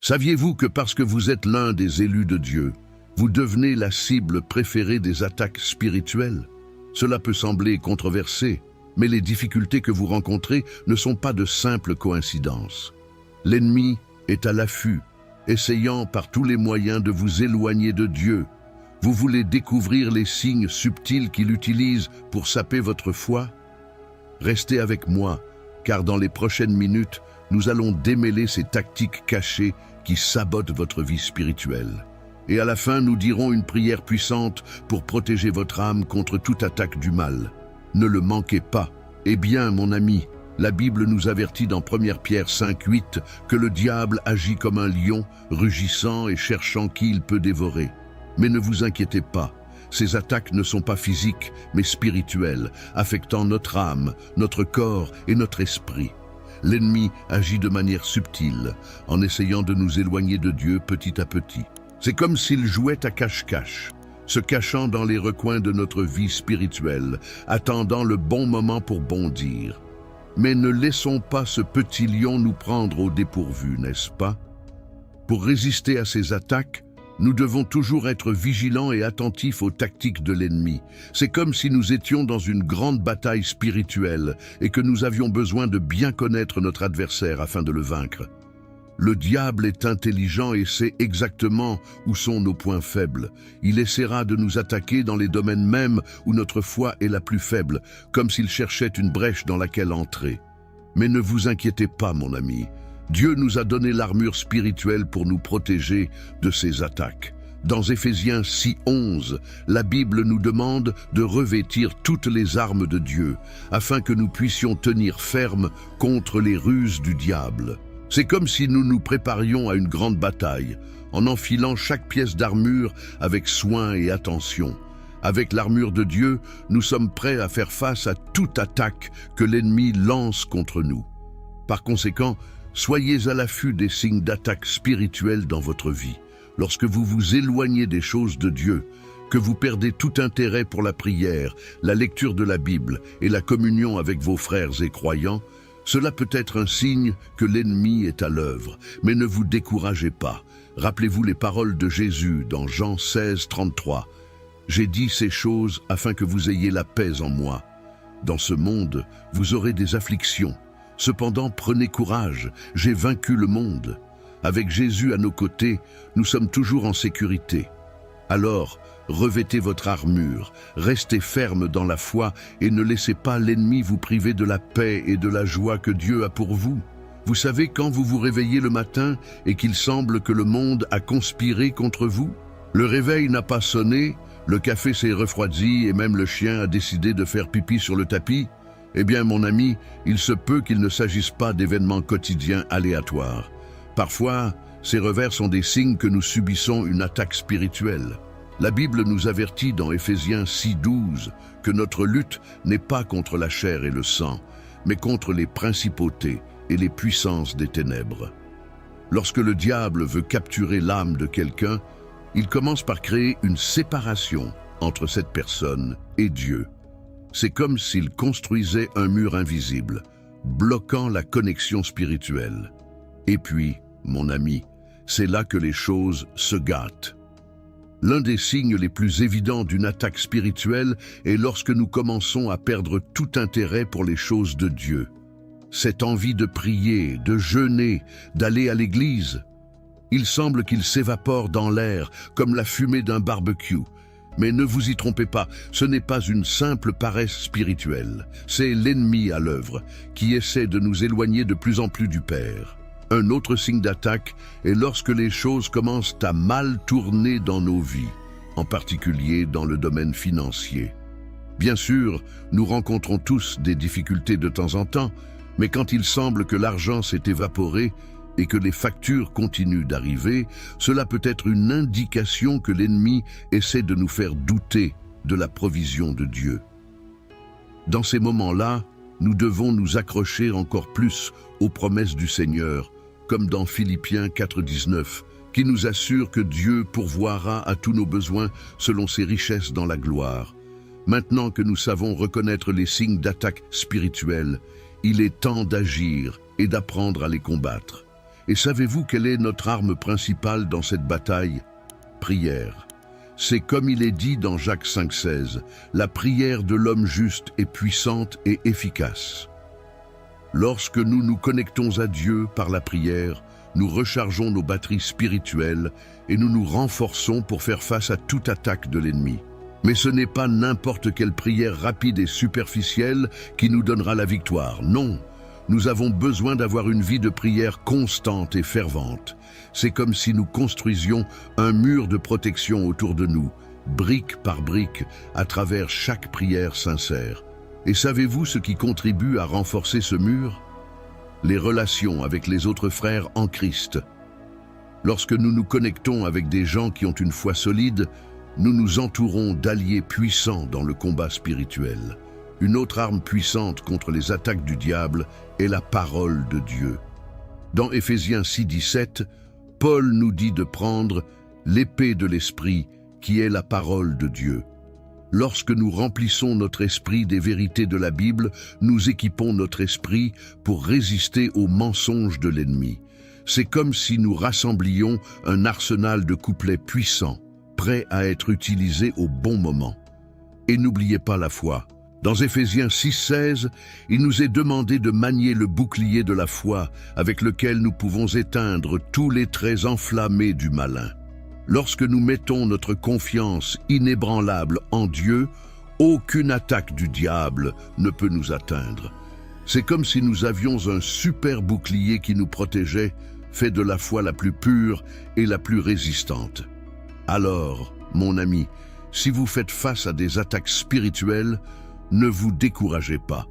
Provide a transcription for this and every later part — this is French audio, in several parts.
Saviez-vous que parce que vous êtes l'un des élus de Dieu, vous devenez la cible préférée des attaques spirituelles? Cela peut sembler controversé, mais les difficultés que vous rencontrez ne sont pas de simples coïncidences. L'ennemi est à l'affût, essayant par tous les moyens de vous éloigner de Dieu. Vous voulez découvrir les signes subtils qu'il utilise pour saper votre foi? Restez avec moi, car dans les prochaines minutes, nous allons démêler ces tactiques cachées qui sabotent votre vie spirituelle. Et à la fin, nous dirons une prière puissante pour protéger votre âme contre toute attaque du mal. Ne le manquez pas. Eh bien, mon ami, la Bible nous avertit dans 1 Pierre 5:8 que le diable agit comme un lion, rugissant et cherchant qui il peut dévorer. Mais ne vous inquiétez pas, ces attaques ne sont pas physiques, mais spirituelles, affectant notre âme, notre corps et notre esprit. L'ennemi agit de manière subtile, en essayant de nous éloigner de Dieu petit à petit. C'est comme s'il jouait à cache-cache, se cachant dans les recoins de notre vie spirituelle, attendant le bon moment pour bondir. Mais ne laissons pas ce petit lion nous prendre au dépourvu, n'est-ce pas? Pour résister à ces attaques, nous devons toujours être vigilants et attentifs aux tactiques de l'ennemi. C'est comme si nous étions dans une grande bataille spirituelle et que nous avions besoin de bien connaître notre adversaire afin de le vaincre. Le diable est intelligent et sait exactement où sont nos points faibles. Il essaiera de nous attaquer dans les domaines mêmes où notre foi est la plus faible, comme s'il cherchait une brèche dans laquelle entrer. Mais ne vous inquiétez pas, mon ami. Dieu nous a donné l'armure spirituelle pour nous protéger de ces attaques. Dans Éphésiens 6:11, la Bible nous demande de revêtir toutes les armes de Dieu, afin que nous puissions tenir ferme contre les ruses du diable. C'est comme si nous nous préparions à une grande bataille, en enfilant chaque pièce d'armure avec soin et attention. Avec l'armure de Dieu, nous sommes prêts à faire face à toute attaque que l'ennemi lance contre nous. Par conséquent, soyez à l'affût des signes d'attaque spirituelle dans votre vie. Lorsque vous vous éloignez des choses de Dieu, que vous perdez tout intérêt pour la prière, la lecture de la Bible et la communion avec vos frères et croyants, cela peut être un signe que l'ennemi est à l'œuvre. Mais ne vous découragez pas. Rappelez-vous les paroles de Jésus dans Jean 16:33. « J'ai dit ces choses afin que vous ayez la paix en moi. Dans ce monde, vous aurez des afflictions. Cependant, prenez courage, j'ai vaincu le monde. » Avec Jésus à nos côtés, nous sommes toujours en sécurité. Alors, revêtez votre armure, restez ferme dans la foi et ne laissez pas l'ennemi vous priver de la paix et de la joie que Dieu a pour vous. Vous savez quand vous vous réveillez le matin et qu'il semble que le monde a conspiré contre vous? Le réveil n'a pas sonné, le café s'est refroidi et même le chien a décidé de faire pipi sur le tapis? Eh bien, mon ami, il se peut qu'il ne s'agisse pas d'événements quotidiens aléatoires. Parfois, ces revers sont des signes que nous subissons une attaque spirituelle. La Bible nous avertit dans Éphésiens 6:12 que notre lutte n'est pas contre la chair et le sang, mais contre les principautés et les puissances des ténèbres. Lorsque le diable veut capturer l'âme de quelqu'un, il commence par créer une séparation entre cette personne et Dieu. C'est comme s'il construisait un mur invisible, bloquant la connexion spirituelle. Et puis, mon ami, c'est là que les choses se gâtent. L'un des signes les plus évidents d'une attaque spirituelle est lorsque nous commençons à perdre tout intérêt pour les choses de Dieu. Cette envie de prier, de jeûner, d'aller à l'église, il semble qu'il s'évapore dans l'air comme la fumée d'un barbecue. Mais ne vous y trompez pas, ce n'est pas une simple paresse spirituelle. C'est l'ennemi à l'œuvre qui essaie de nous éloigner de plus en plus du Père. Un autre signe d'attaque est lorsque les choses commencent à mal tourner dans nos vies, en particulier dans le domaine financier. Bien sûr, nous rencontrons tous des difficultés de temps en temps, mais quand il semble que l'argent s'est évaporé et que les factures continuent d'arriver, cela peut être une indication que l'ennemi essaie de nous faire douter de la provision de Dieu. Dans ces moments-là, nous devons nous accrocher encore plus aux promesses du Seigneur, comme dans Philippiens 4:19, qui nous assure que Dieu pourvoira à tous nos besoins selon ses richesses dans la gloire. Maintenant que nous savons reconnaître les signes d'attaque spirituelle, il est temps d'agir et d'apprendre à les combattre. Et savez-vous quelle est notre arme principale dans cette bataille? Prière. C'est comme il est dit dans Jacques 5,16, la prière de l'homme juste est puissante et efficace. Lorsque nous nous connectons à Dieu par la prière, nous rechargeons nos batteries spirituelles et nous nous renforçons pour faire face à toute attaque de l'ennemi. Mais ce n'est pas n'importe quelle prière rapide et superficielle qui nous donnera la victoire. Non, nous avons besoin d'avoir une vie de prière constante et fervente. C'est comme si nous construisions un mur de protection autour de nous, brique par brique, à travers chaque prière sincère. Et savez-vous ce qui contribue à renforcer ce mur? Les relations avec les autres frères en Christ. Lorsque nous nous connectons avec des gens qui ont une foi solide, nous nous entourons d'alliés puissants dans le combat spirituel. Une autre arme puissante contre les attaques du diable est la parole de Dieu. Dans Éphésiens 6,17, Paul nous dit de prendre l'épée de l'esprit qui est la parole de Dieu. Lorsque nous remplissons notre esprit des vérités de la Bible, nous équipons notre esprit pour résister aux mensonges de l'ennemi. C'est comme si nous rassemblions un arsenal de couplets puissants, prêts à être utilisés au bon moment. Et n'oubliez pas la foi. Dans Éphésiens 6,16, il nous est demandé de manier le bouclier de la foi avec lequel nous pouvons éteindre tous les traits enflammés du malin. Lorsque nous mettons notre confiance inébranlable en Dieu, aucune attaque du diable ne peut nous atteindre. C'est comme si nous avions un super bouclier qui nous protégeait, fait de la foi la plus pure et la plus résistante. Alors, mon ami, si vous faites face à des attaques spirituelles, ne vous découragez pas.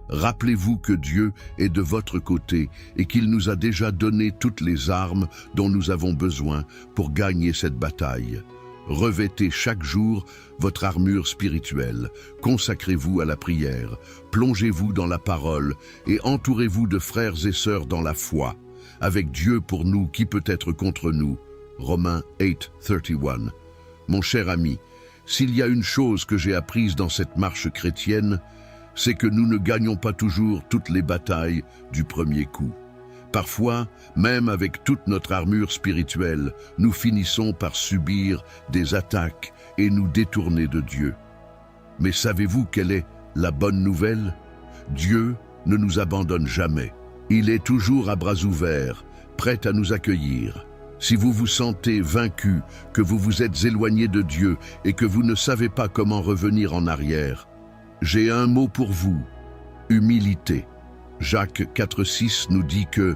Rappelez-vous que Dieu est de votre côté et qu'il nous a déjà donné toutes les armes dont nous avons besoin pour gagner cette bataille. Revêtez chaque jour votre armure spirituelle, consacrez-vous à la prière, plongez-vous dans la parole et entourez-vous de frères et sœurs dans la foi. Avec Dieu pour nous, qui peut être contre nous? Romains 8:31. Mon cher ami, s'il y a une chose que j'ai apprise dans cette marche chrétienne, c'est que nous ne gagnons pas toujours toutes les batailles du premier coup. Parfois, même avec toute notre armure spirituelle, nous finissons par subir des attaques et nous détourner de Dieu. Mais savez-vous quelle est la bonne nouvelle? Dieu ne nous abandonne jamais. Il est toujours à bras ouverts, prêt à nous accueillir. Si vous vous sentez vaincu, que vous vous êtes éloigné de Dieu et que vous ne savez pas comment revenir en arrière, j'ai un mot pour vous, humilité. Jacques 4,6 nous dit que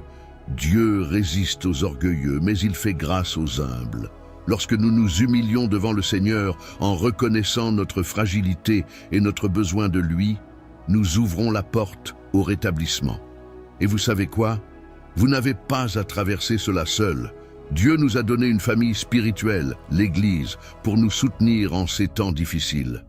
Dieu résiste aux orgueilleux, mais il fait grâce aux humbles. Lorsque nous nous humilions devant le Seigneur en reconnaissant notre fragilité et notre besoin de lui, nous ouvrons la porte au rétablissement. Et vous savez quoi? Vous n'avez pas à traverser cela seul. Dieu nous a donné une famille spirituelle, l'Église, pour nous soutenir en ces temps difficiles.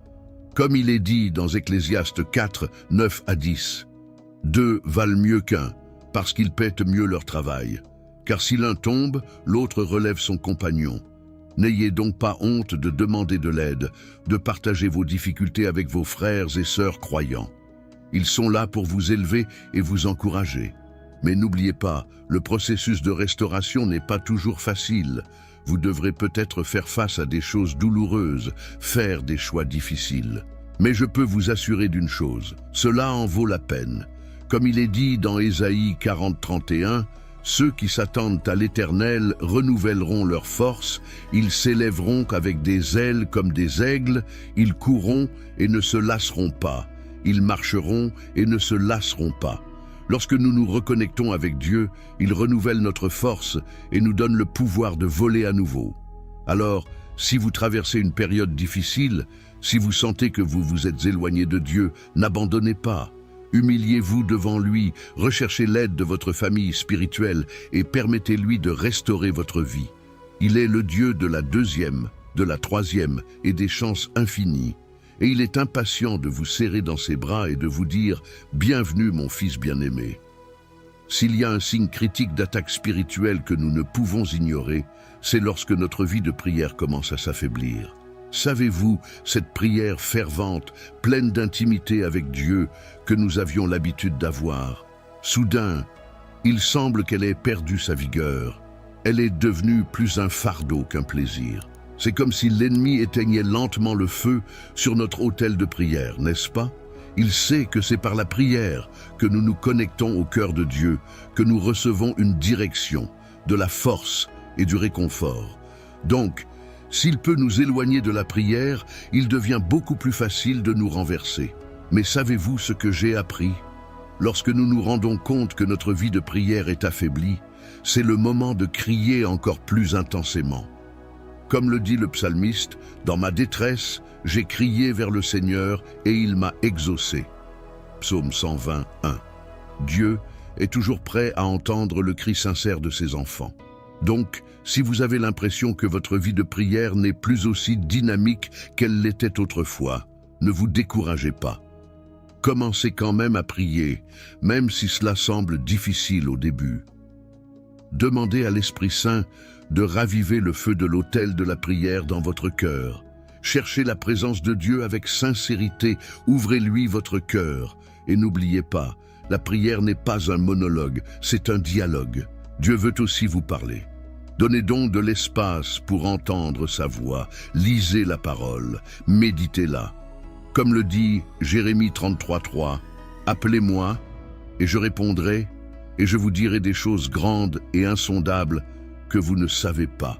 Comme il est dit dans Ecclésiaste 4, 9 à 10, « Deux valent mieux qu'un, parce qu'ils paient mieux leur travail. Car si l'un tombe, l'autre relève son compagnon. N'ayez donc pas honte de demander de l'aide, de partager vos difficultés avec vos frères et sœurs croyants. Ils sont là pour vous élever et vous encourager. Mais n'oubliez pas, le processus de restauration n'est pas toujours facile. Vous devrez peut-être faire face à des choses douloureuses, faire des choix difficiles. Mais je peux vous assurer d'une chose, cela en vaut la peine. Comme il est dit dans Ésaïe 40, 31, « Ceux qui s'attendent à l'Éternel renouvelleront leurs forces, ils s'élèveront avec des ailes comme des aigles, ils courront et ne se lasseront pas, ils marcheront et ne se lasseront pas. » Lorsque nous nous reconnectons avec Dieu, il renouvelle notre force et nous donne le pouvoir de voler à nouveau. Alors, si vous traversez une période difficile, si vous sentez que vous vous êtes éloigné de Dieu, n'abandonnez pas. Humiliez-vous devant lui, recherchez l'aide de votre famille spirituelle et permettez-lui de restaurer votre vie. Il est le Dieu de la deuxième, de la troisième et des chances infinies. Et il est impatient de vous serrer dans ses bras et de vous dire « Bienvenue mon fils bien-aimé ». S'il y a un signe critique d'attaque spirituelle que nous ne pouvons ignorer, c'est lorsque notre vie de prière commence à s'affaiblir. Savez-vous, cette prière fervente, pleine d'intimité avec Dieu, que nous avions l'habitude d'avoir, soudain, il semble qu'elle ait perdu sa vigueur. Elle est devenue plus un fardeau qu'un plaisir. C'est comme si l'ennemi éteignait lentement le feu sur notre autel de prière, n'est-ce pas? Il sait que c'est par la prière que nous nous connectons au cœur de Dieu, que nous recevons une direction, de la force et du réconfort. Donc, s'il peut nous éloigner de la prière, il devient beaucoup plus facile de nous renverser. Mais savez-vous ce que j'ai appris? Lorsque nous nous rendons compte que notre vie de prière est affaiblie, c'est le moment de crier encore plus intensément. Comme le dit le psalmiste, « Dans ma détresse, j'ai crié vers le Seigneur et il m'a exaucé. » Psaume 121. Dieu est toujours prêt à entendre le cri sincère de ses enfants. Donc, si vous avez l'impression que votre vie de prière n'est plus aussi dynamique qu'elle l'était autrefois, ne vous découragez pas. Commencez quand même à prier, même si cela semble difficile au début. Demandez à l'Esprit Saint de raviver le feu de l'autel de la prière dans votre cœur. Cherchez la présence de Dieu avec sincérité, ouvrez-lui votre cœur. Et n'oubliez pas, la prière n'est pas un monologue, c'est un dialogue. Dieu veut aussi vous parler. Donnez donc de l'espace pour entendre sa voix, lisez la parole, méditez-la. Comme le dit Jérémie 33:3, « Appelez-moi, et je répondrai, et je vous dirai des choses grandes et insondables que vous ne savez pas. »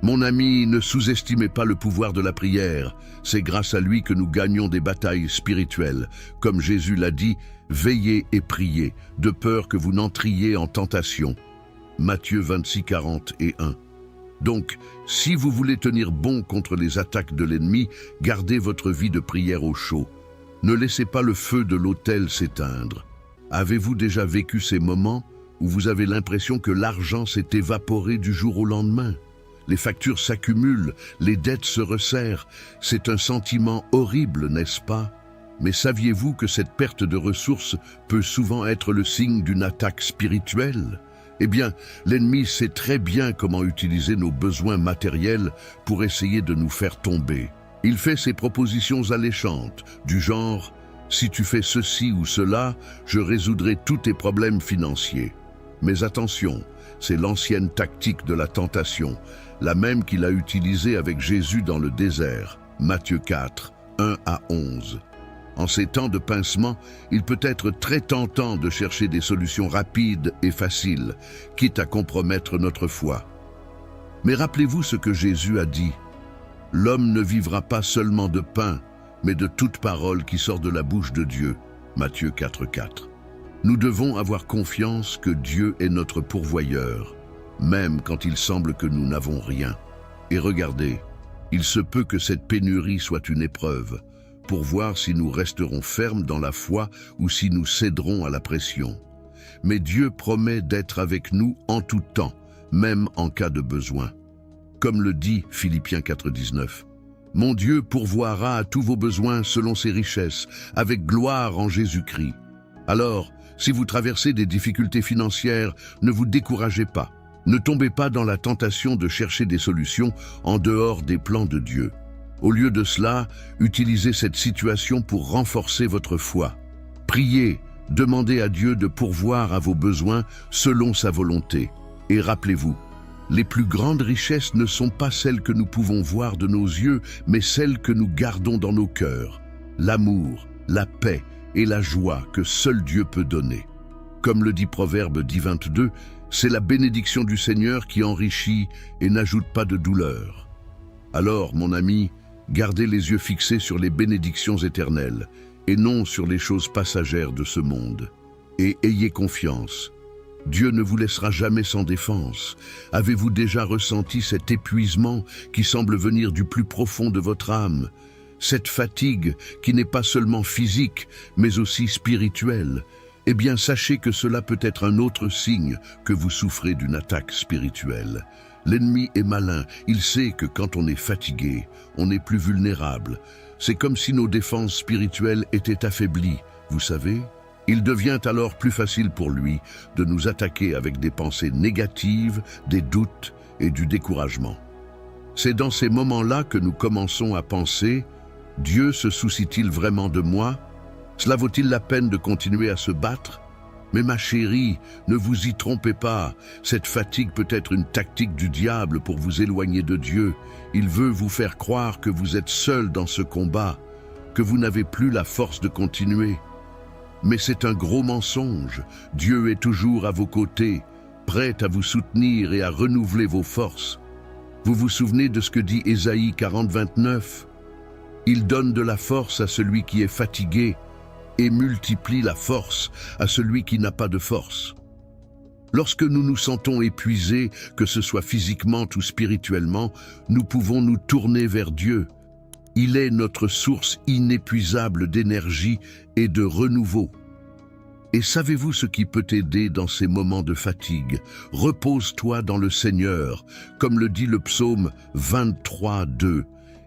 Mon ami, ne sous-estimez pas le pouvoir de la prière. C'est grâce à lui que nous gagnons des batailles spirituelles. Comme Jésus l'a dit, « Veillez et priez, de peur que vous n'entriez en tentation. » Matthieu 26:41. Donc, si vous voulez tenir bon contre les attaques de l'ennemi, gardez votre vie de prière au chaud. Ne laissez pas le feu de l'autel s'éteindre. Avez-vous déjà vécu ces moments où vous avez l'impression que l'argent s'est évaporé du jour au lendemain? Les factures s'accumulent, les dettes se resserrent. C'est un sentiment horrible, n'est-ce pas? Mais saviez-vous que cette perte de ressources peut souvent être le signe d'une attaque spirituelle? Eh bien, l'ennemi sait très bien comment utiliser nos besoins matériels pour essayer de nous faire tomber. Il fait ses propositions alléchantes, du genre « Si tu fais ceci ou cela, je résoudrai tous tes problèmes financiers. » Mais attention, c'est l'ancienne tactique de la tentation, la même qu'il a utilisée avec Jésus dans le désert, Matthieu 4, 1-11. En ces temps de pincement, il peut être très tentant de chercher des solutions rapides et faciles, quitte à compromettre notre foi. Mais rappelez-vous ce que Jésus a dit. « L'homme ne vivra pas seulement de pain, mais de toute parole qui sort de la bouche de Dieu. » Matthieu 4,4. Nous devons avoir confiance que Dieu est notre pourvoyeur, même quand il semble que nous n'avons rien. Et regardez, il se peut que cette pénurie soit une épreuve, pour voir si nous resterons fermes dans la foi ou si nous céderons à la pression. Mais Dieu promet d'être avec nous en tout temps, même en cas de besoin. Comme le dit Philippiens 4,19. « Mon Dieu pourvoira à tous vos besoins selon ses richesses, avec gloire en Jésus-Christ. » Alors, si vous traversez des difficultés financières, ne vous découragez pas. Ne tombez pas dans la tentation de chercher des solutions en dehors des plans de Dieu. Au lieu de cela, utilisez cette situation pour renforcer votre foi. Priez, demandez à Dieu de pourvoir à vos besoins selon sa volonté. Et rappelez-vous, les plus grandes richesses ne sont pas celles que nous pouvons voir de nos yeux, mais celles que nous gardons dans nos cœurs. L'amour, la paix et la joie que seul Dieu peut donner. Comme le dit Proverbe 10:22, c'est la bénédiction du Seigneur qui enrichit et n'ajoute pas de douleur. Alors, mon ami, gardez les yeux fixés sur les bénédictions éternelles et non sur les choses passagères de ce monde. Et ayez confiance. Dieu ne vous laissera jamais sans défense. Avez-vous déjà ressenti cet épuisement qui semble venir du plus profond de votre âme? Cette fatigue qui n'est pas seulement physique, mais aussi spirituelle? Eh bien, sachez que cela peut être un autre signe que vous souffrez d'une attaque spirituelle. L'ennemi est malin, il sait que quand on est fatigué, on est plus vulnérable. C'est comme si nos défenses spirituelles étaient affaiblies, vous savez? Il devient alors plus facile pour lui de nous attaquer avec des pensées négatives, des doutes et du découragement. C'est dans ces moments-là que nous commençons à penser « Dieu se soucie-t-il vraiment de moi? Cela vaut-il la peine de continuer à se battre ?» Mais ma chérie, ne vous y trompez pas, cette fatigue peut être une tactique du diable pour vous éloigner de Dieu. Il veut vous faire croire que vous êtes seul dans ce combat, que vous n'avez plus la force de continuer. Mais c'est un gros mensonge. Dieu est toujours à vos côtés, prêt à vous soutenir et à renouveler vos forces. Vous vous souvenez de ce que dit Ésaïe 40, 29 ? Il donne de la force à celui qui est fatigué et multiplie la force à celui qui n'a pas de force. Lorsque nous nous sentons épuisés, que ce soit physiquement ou spirituellement, nous pouvons nous tourner vers Dieu. Il est notre source inépuisable d'énergie et de renouveau. Et savez-vous ce qui peut t'aider dans ces moments de fatigue? Repose-toi dans le Seigneur, comme le dit le psaume 23, 2.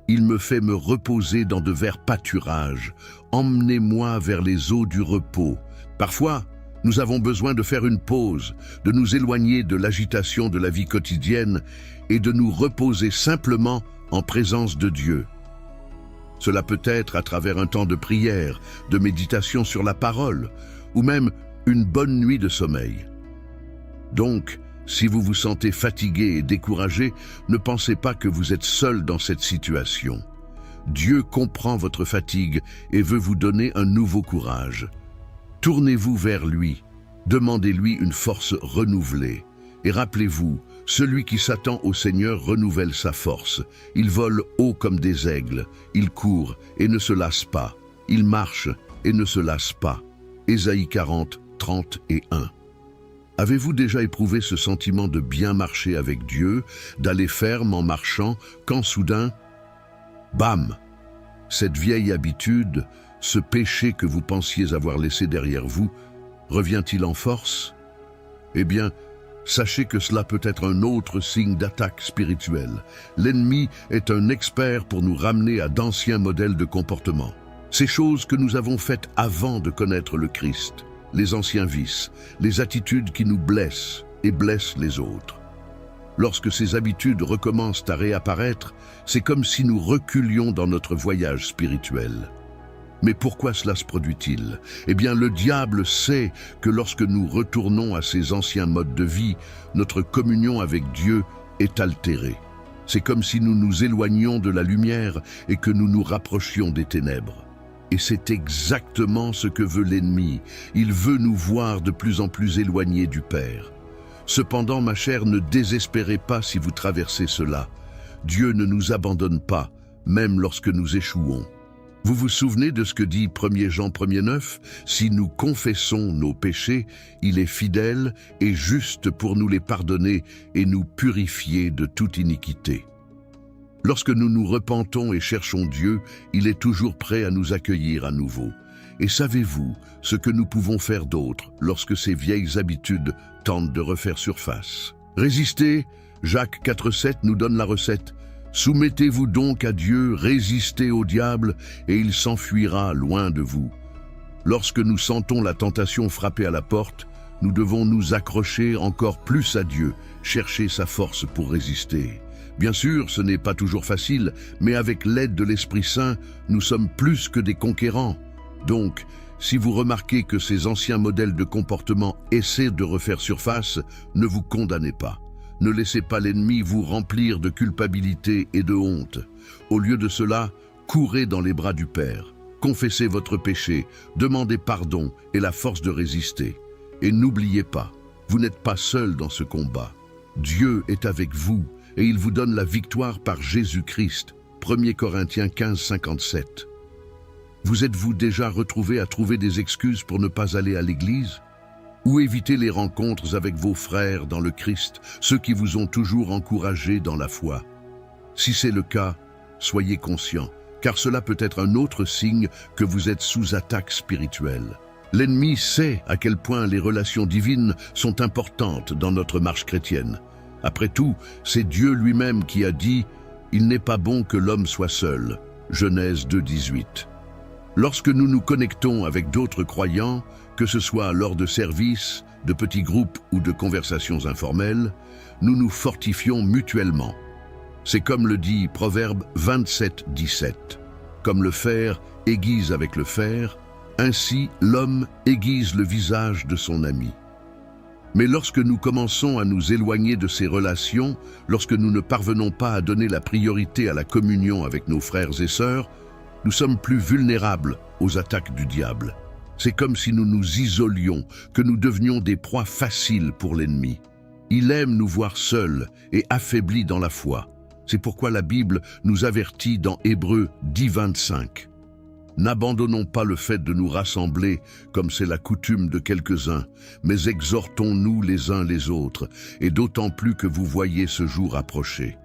Il me fait me reposer dans de verts pâturages. Emmenez-moi vers les eaux du repos. Parfois, nous avons besoin de faire une pause, de nous éloigner de l'agitation de la vie quotidienne et de nous reposer simplement en présence de Dieu. Cela peut être à travers un temps de prière, de méditation sur la parole, ou même une bonne nuit de sommeil. Donc, si vous vous sentez fatigué et découragé, ne pensez pas que vous êtes seul dans cette situation. Dieu comprend votre fatigue et veut vous donner un nouveau courage. Tournez-vous vers lui, demandez-lui une force renouvelée. Et rappelez-vous, celui qui s'attend au Seigneur renouvelle sa force. Il vole haut comme des aigles, il court et ne se lasse pas, il marche et ne se lasse pas. Ésaïe 40, 30 et 1. Avez-vous déjà éprouvé ce sentiment de bien marcher avec Dieu, d'aller ferme en marchant, quand soudain, bam, cette vieille habitude, ce péché que vous pensiez avoir laissé derrière vous, revient-il en force? Eh bien, sachez que cela peut être un autre signe d'attaque spirituelle. L'ennemi est un expert pour nous ramener à d'anciens modèles de comportement. Ces choses que nous avons faites avant de connaître le Christ, les anciens vices, les attitudes qui nous blessent et blessent les autres. Lorsque ces habitudes recommencent à réapparaître, c'est comme si nous reculions dans notre voyage spirituel. Mais pourquoi cela se produit-il? Eh bien, le diable sait que lorsque nous retournons à ces anciens modes de vie, notre communion avec Dieu est altérée. C'est comme si nous nous éloignions de la lumière et que nous nous rapprochions des ténèbres. Et c'est exactement ce que veut l'ennemi. Il veut nous voir de plus en plus éloignés du Père. Cependant, ma chère, ne désespérez pas si vous traversez cela. Dieu ne nous abandonne pas, même lorsque nous échouons. Vous vous souvenez de ce que dit 1 Jean 1,9 ? Si nous confessons nos péchés, il est fidèle et juste pour nous les pardonner et nous purifier de toute iniquité. Lorsque nous nous repentons et cherchons Dieu, il est toujours prêt à nous accueillir à nouveau. Et savez-vous ce que nous pouvons faire d'autre lorsque ces vieilles habitudes tentent de refaire surface? Résister, Jacques 4,7 nous donne la recette. Soumettez-vous donc à Dieu, résistez au diable, et il s'enfuira loin de vous. Lorsque nous sentons la tentation frapper à la porte, nous devons nous accrocher encore plus à Dieu, chercher sa force pour résister. Bien sûr, ce n'est pas toujours facile, mais avec l'aide de l'Esprit Saint, nous sommes plus que des conquérants. Donc, si vous remarquez que ces anciens modèles de comportement essaient de refaire surface, ne vous condamnez pas. Ne laissez pas l'ennemi vous remplir de culpabilité et de honte. Au lieu de cela, courez dans les bras du Père. Confessez votre péché, demandez pardon et la force de résister. Et n'oubliez pas, vous n'êtes pas seul dans ce combat. Dieu est avec vous et il vous donne la victoire par Jésus-Christ. 1 Corinthiens 15, 57. Vous êtes-vous déjà retrouvé à trouver des excuses pour ne pas aller à l'église? Ou éviter les rencontres avec vos frères dans le Christ, ceux qui vous ont toujours encouragé dans la foi? Si c'est le cas, soyez conscients, car cela peut être un autre signe que vous êtes sous attaque spirituelle. L'ennemi sait à quel point les relations divines sont importantes dans notre marche chrétienne. Après tout, c'est Dieu lui-même qui a dit « Il n'est pas bon que l'homme soit seul » Genèse 2, 18. Lorsque nous nous connectons avec d'autres croyants, que ce soit lors de services, de petits groupes ou de conversations informelles, nous nous fortifions mutuellement. C'est comme le dit Proverbe 27, 17. Comme le fer aiguise avec le fer, Ainsi, l'homme aiguise le visage de son ami. Mais lorsque nous commençons à nous éloigner de ces relations, lorsque nous ne parvenons pas à donner la priorité à la communion avec nos frères et sœurs, nous sommes plus vulnérables aux attaques du diable. C'est comme si nous nous isolions, que nous devenions des proies faciles pour l'ennemi. Il aime nous voir seuls et affaiblis dans la foi. C'est pourquoi la Bible nous avertit dans Hébreux 10:25. N'abandonnons pas le fait de nous rassembler, comme c'est la coutume de quelques-uns, mais exhortons-nous les uns les autres, et d'autant plus que vous voyez ce jour approcher.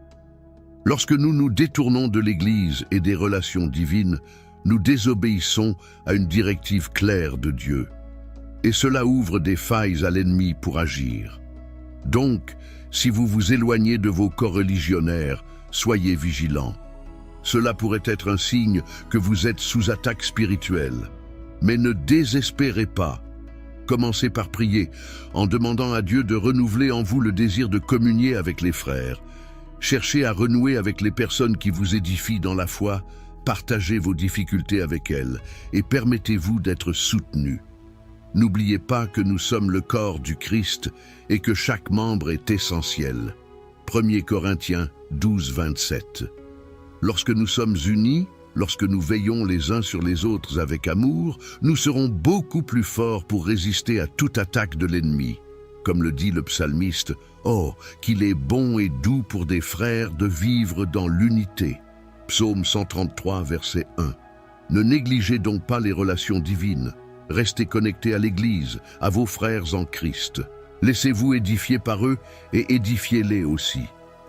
Lorsque nous nous détournons de l'Église et des relations divines, nous désobéissons à une directive claire de Dieu. Et cela ouvre des failles à l'ennemi pour agir. Donc, si vous vous éloignez de vos coreligionnaires, soyez vigilants. Cela pourrait être un signe que vous êtes sous attaque spirituelle. Mais ne désespérez pas. Commencez par prier, en demandant à Dieu de renouveler en vous le désir de communier avec les frères. Cherchez à renouer avec les personnes qui vous édifient dans la foi, partagez vos difficultés avec elles et permettez-vous d'être soutenus. N'oubliez pas que nous sommes le corps du Christ et que chaque membre est essentiel. 1 Corinthiens 12:27. Lorsque nous sommes unis, lorsque nous veillons les uns sur les autres avec amour, nous serons beaucoup plus forts pour résister à toute attaque de l'ennemi. Comme le dit le psalmiste, « Oh, qu'il est bon et doux pour des frères de vivre dans l'unité » Psaume 133, verset 1. Ne négligez donc pas les relations divines. Restez connectés à l'Église, à vos frères en Christ. Laissez-vous édifier par eux et édifiez-les aussi.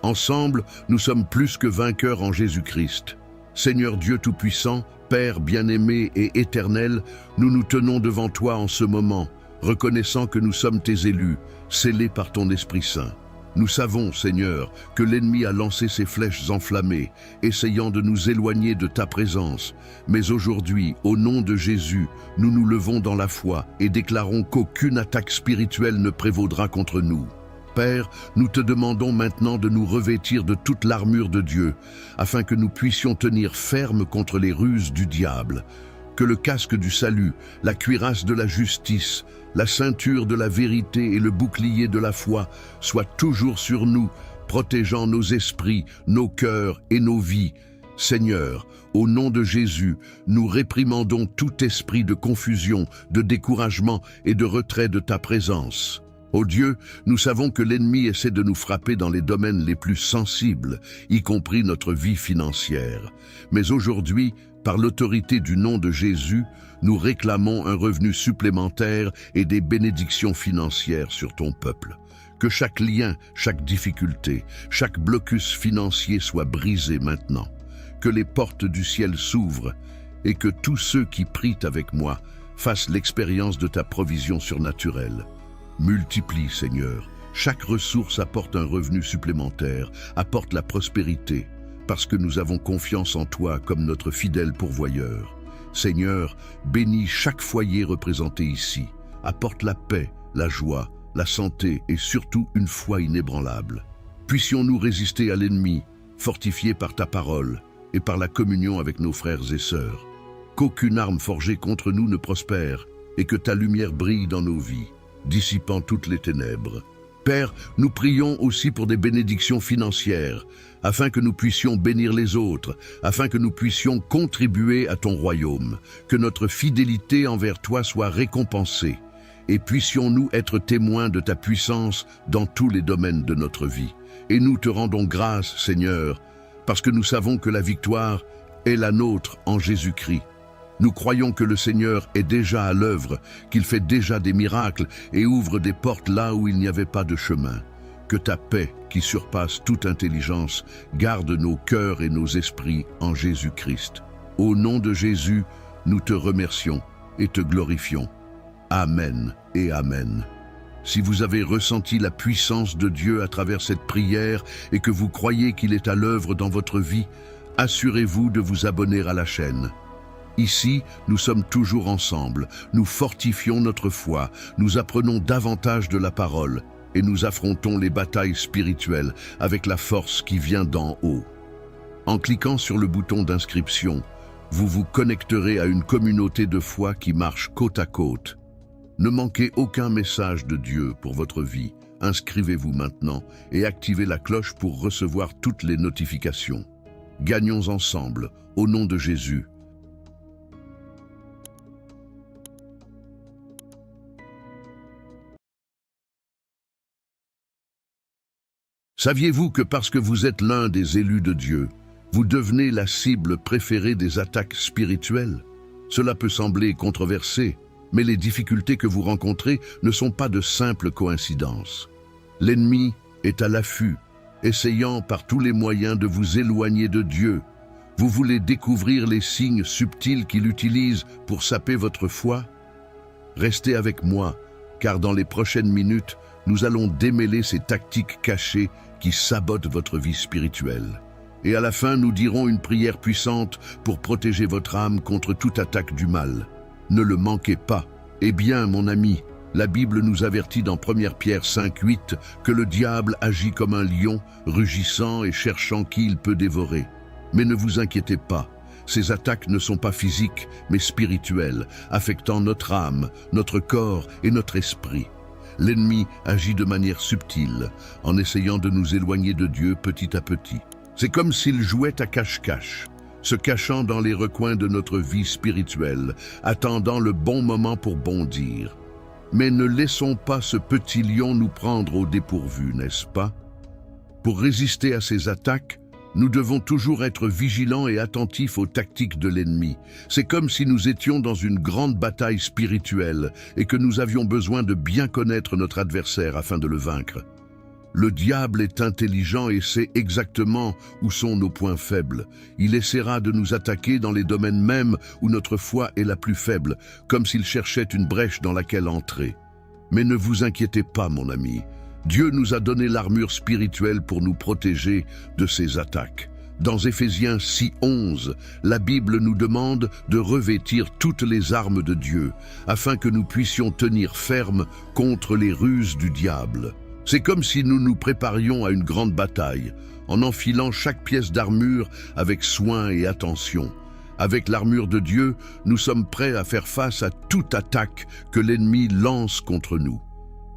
Ensemble, nous sommes plus que vainqueurs en Jésus-Christ. Seigneur Dieu Tout-Puissant, Père bien-aimé et éternel, nous nous tenons devant toi en ce moment, reconnaissant que nous sommes tes élus, scellés par ton Esprit Saint. Nous savons, Seigneur, que l'ennemi a lancé ses flèches enflammées, essayant de nous éloigner de ta présence. Mais aujourd'hui, au nom de Jésus, nous nous levons dans la foi et déclarons qu'aucune attaque spirituelle ne prévaudra contre nous. Père, nous te demandons maintenant de nous revêtir de toute l'armure de Dieu, afin que nous puissions tenir ferme contre les ruses du diable. Que le casque du salut, la cuirasse de la justice, la ceinture de la vérité et le bouclier de la foi soient toujours sur nous, protégeant nos esprits, nos cœurs et nos vies. Seigneur, au nom de Jésus, nous réprimandons tout esprit de confusion, de découragement et de retrait de ta présence. Ô Dieu, nous savons que l'ennemi essaie de nous frapper dans les domaines les plus sensibles, y compris notre vie financière. Mais aujourd'hui, par l'autorité du nom de Jésus, nous réclamons un revenu supplémentaire et des bénédictions financières sur ton peuple. Que chaque lien, chaque difficulté, chaque blocus financier soit brisé maintenant. Que les portes du ciel s'ouvrent et que tous ceux qui prient avec moi fassent l'expérience de ta provision surnaturelle. Multiplie, Seigneur. Chaque ressource apporte un revenu supplémentaire, apporte la prospérité, parce que nous avons confiance en toi comme notre fidèle pourvoyeur. Seigneur, bénis chaque foyer représenté ici. Apporte la paix, la joie, la santé et surtout une foi inébranlable. Puissions-nous résister à l'ennemi, fortifiés par ta parole et par la communion avec nos frères et sœurs. Qu'aucune arme forgée contre nous ne prospère et que ta lumière brille dans nos vies, dissipant toutes les ténèbres. Père, nous prions aussi pour des bénédictions financières, afin que nous puissions bénir les autres, afin que nous puissions contribuer à ton royaume, que notre fidélité envers toi soit récompensée, et puissions-nous être témoins de ta puissance dans tous les domaines de notre vie. Et nous te rendons grâce, Seigneur, parce que nous savons que la victoire est la nôtre en Jésus-Christ. Nous croyons que le Seigneur est déjà à l'œuvre, qu'il fait déjà des miracles et ouvre des portes là où il n'y avait pas de chemin. Que ta paix, qui surpasse toute intelligence, garde nos cœurs et nos esprits en Jésus-Christ. Au nom de Jésus, nous te remercions et te glorifions. Amen et Amen. Si vous avez ressenti la puissance de Dieu à travers cette prière et que vous croyez qu'il est à l'œuvre dans votre vie, assurez-vous de vous abonner à la chaîne. Ici, nous sommes toujours ensemble, nous fortifions notre foi, nous apprenons davantage de la parole et nous affrontons les batailles spirituelles avec la force qui vient d'en haut. En cliquant sur le bouton d'inscription, vous vous connecterez à une communauté de foi qui marche côte à côte. Ne manquez aucun message de Dieu pour votre vie. Inscrivez-vous maintenant et activez la cloche pour recevoir toutes les notifications. Gagnons ensemble, au nom de Jésus. Saviez-vous que parce que vous êtes l'un des élus de Dieu, vous devenez la cible préférée des attaques spirituelles? Cela peut sembler controversé, mais les difficultés que vous rencontrez ne sont pas de simples coïncidences. L'ennemi est à l'affût, essayant par tous les moyens de vous éloigner de Dieu. Vous voulez découvrir les signes subtils qu'il utilise pour saper votre foi? Restez avec moi, car dans les prochaines minutes, nous allons démêler ces tactiques cachées qui sabotent votre vie spirituelle. Et à la fin, nous dirons une prière puissante pour protéger votre âme contre toute attaque du mal. Ne le manquez pas. Eh bien, mon ami, la Bible nous avertit dans 1 Pierre 5:8 que le diable agit comme un lion, rugissant et cherchant qui il peut dévorer. Mais ne vous inquiétez pas, ces attaques ne sont pas physiques, mais spirituelles, affectant notre âme, notre corps et notre esprit. L'ennemi agit de manière subtile, en essayant de nous éloigner de Dieu petit à petit. C'est comme s'il jouait à cache-cache, se cachant dans les recoins de notre vie spirituelle, attendant le bon moment pour bondir. Mais ne laissons pas ce petit lion nous prendre au dépourvu, n'est-ce pas? Pour résister à ces attaques, nous devons toujours être vigilants et attentifs aux tactiques de l'ennemi. C'est comme si nous étions dans une grande bataille spirituelle et que nous avions besoin de bien connaître notre adversaire afin de le vaincre. Le diable est intelligent et sait exactement où sont nos points faibles. Il essaiera de nous attaquer dans les domaines mêmes où notre foi est la plus faible, comme s'il cherchait une brèche dans laquelle entrer. Mais ne vous inquiétez pas, mon ami. Dieu nous a donné l'armure spirituelle pour nous protéger de ces attaques. Dans Éphésiens 6:11, la Bible nous demande de revêtir toutes les armes de Dieu, afin que nous puissions tenir ferme contre les ruses du diable. C'est comme si nous nous préparions à une grande bataille, en enfilant chaque pièce d'armure avec soin et attention. Avec l'armure de Dieu, nous sommes prêts à faire face à toute attaque que l'ennemi lance contre nous.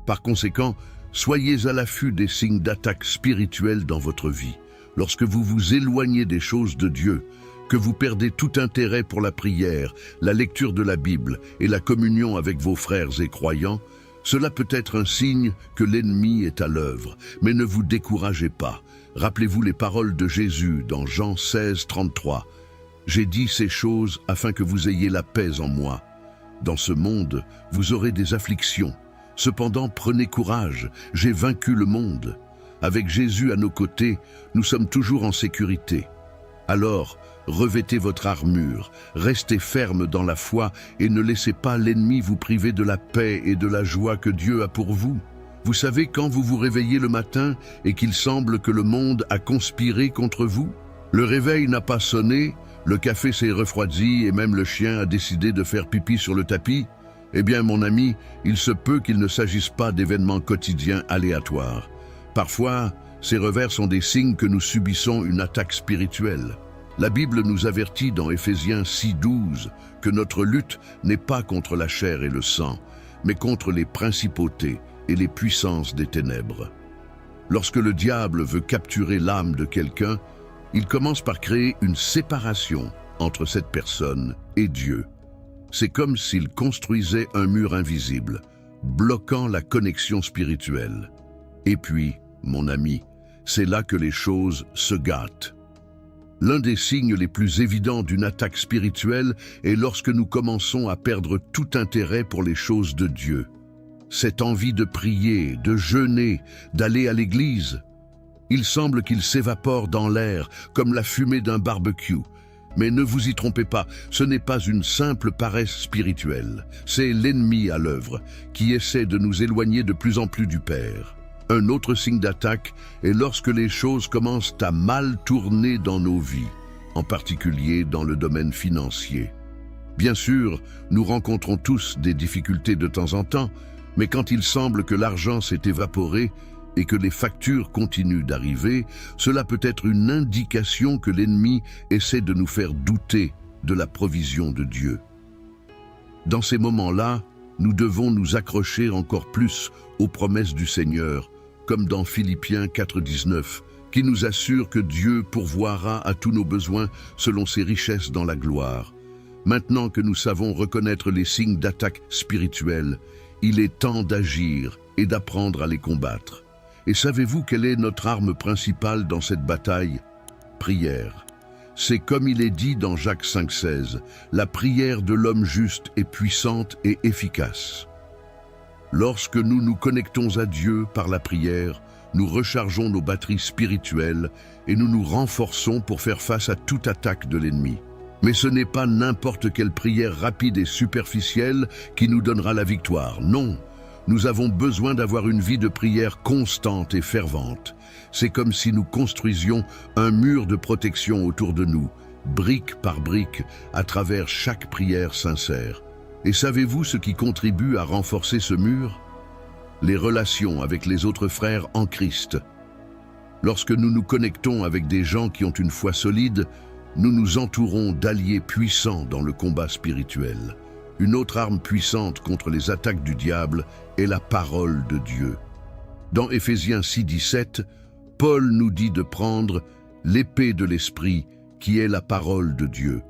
Par conséquent, soyez à l'affût des signes d'attaque spirituelle dans votre vie. Lorsque vous vous éloignez des choses de Dieu, que vous perdez tout intérêt pour la prière, la lecture de la Bible et la communion avec vos frères et croyants, cela peut être un signe que l'ennemi est à l'œuvre. Mais ne vous découragez pas. Rappelez-vous les paroles de Jésus dans Jean 16:33. « J'ai dit ces choses afin que vous ayez la paix en moi. Dans ce monde, vous aurez des afflictions. Cependant, prenez courage, j'ai vaincu le monde. » Avec Jésus à nos côtés, nous sommes toujours en sécurité. Alors, revêtez votre armure, restez ferme dans la foi et ne laissez pas l'ennemi vous priver de la paix et de la joie que Dieu a pour vous. Vous savez, quand vous vous réveillez le matin et qu'il semble que le monde a conspiré contre vous, le réveil n'a pas sonné, le café s'est refroidi et même le chien a décidé de faire pipi sur le tapis, eh bien mon ami, il se peut qu'il ne s'agisse pas d'événements quotidiens aléatoires. Parfois, ces revers sont des signes que nous subissons une attaque spirituelle. La Bible nous avertit dans Éphésiens 6:12 que notre lutte n'est pas contre la chair et le sang, mais contre les principautés et les puissances des ténèbres. Lorsque le diable veut capturer l'âme de quelqu'un, il commence par créer une séparation entre cette personne et Dieu. C'est comme s'il construisait un mur invisible, bloquant la connexion spirituelle. Et puis, mon ami, c'est là que les choses se gâtent. L'un des signes les plus évidents d'une attaque spirituelle est lorsque nous commençons à perdre tout intérêt pour les choses de Dieu. Cette envie de prier, de jeûner, d'aller à l'église, il semble qu'il s'évapore dans l'air comme la fumée d'un barbecue. Mais ne vous y trompez pas, ce n'est pas une simple paresse spirituelle. C'est l'ennemi à l'œuvre qui essaie de nous éloigner de plus en plus du Père. Un autre signe d'attaque est lorsque les choses commencent à mal tourner dans nos vies, en particulier dans le domaine financier. Bien sûr, nous rencontrons tous des difficultés de temps en temps, mais quand il semble que l'argent s'est évaporé et que les factures continuent d'arriver, cela peut être une indication que l'ennemi essaie de nous faire douter de la provision de Dieu. Dans ces moments-là, nous devons nous accrocher encore plus aux promesses du Seigneur, comme dans Philippiens 4,19, qui nous assure que Dieu pourvoira à tous nos besoins selon ses richesses dans la gloire. Maintenant que nous savons reconnaître les signes d'attaque spirituelle, il est temps d'agir et d'apprendre à les combattre. Et savez-vous quelle est notre arme principale dans cette bataille? Prière. C'est comme il est dit dans Jacques 5,16, la prière de l'homme juste est puissante et efficace. Lorsque nous nous connectons à Dieu par la prière, nous rechargeons nos batteries spirituelles et nous nous renforçons pour faire face à toute attaque de l'ennemi. Mais ce n'est pas n'importe quelle prière rapide et superficielle qui nous donnera la victoire. Non, nous avons besoin d'avoir une vie de prière constante et fervente. C'est comme si nous construisions un mur de protection autour de nous, brique par brique, à travers chaque prière sincère. Et savez-vous ce qui contribue à renforcer ce mur? Les relations avec les autres frères en Christ. Lorsque nous nous connectons avec des gens qui ont une foi solide, nous nous entourons d'alliés puissants dans le combat spirituel. Une autre arme puissante contre les attaques du diable est la parole de Dieu. Dans Éphésiens 6,17, Paul nous dit de prendre l'épée de l'esprit qui est la parole de Dieu.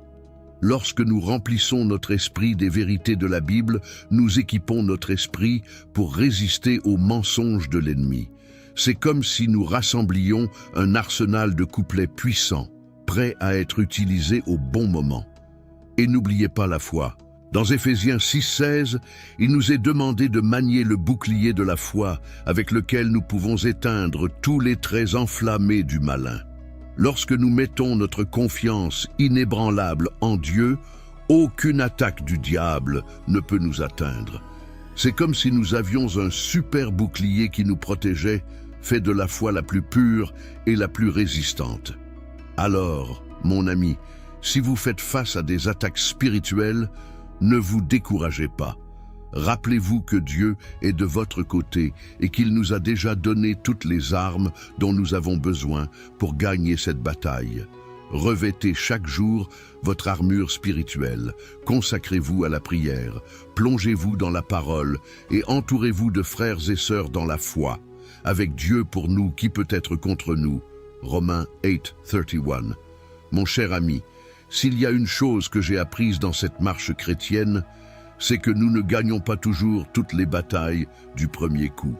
Lorsque nous remplissons notre esprit des vérités de la Bible, nous équipons notre esprit pour résister aux mensonges de l'ennemi. C'est comme si nous rassemblions un arsenal de couplets puissants, prêts à être utilisés au bon moment. Et n'oubliez pas la foi. Dans Éphésiens 6,16, il nous est demandé de manier le bouclier de la foi avec lequel nous pouvons éteindre tous les traits enflammés du malin. Lorsque nous mettons notre confiance inébranlable en Dieu, aucune attaque du diable ne peut nous atteindre. C'est comme si nous avions un super bouclier qui nous protégeait, fait de la foi la plus pure et la plus résistante. Alors, mon ami, si vous faites face à des attaques spirituelles, ne vous découragez pas. Rappelez-vous que Dieu est de votre côté et qu'il nous a déjà donné toutes les armes dont nous avons besoin pour gagner cette bataille. Revêtez chaque jour votre armure spirituelle, consacrez-vous à la prière, plongez-vous dans la parole et entourez-vous de frères et sœurs dans la foi. Avec Dieu pour nous, qui peut être contre nous? Romains 8:31. Mon cher ami, s'il y a une chose que j'ai apprise dans cette marche chrétienne, c'est que nous ne gagnons pas toujours toutes les batailles du premier coup.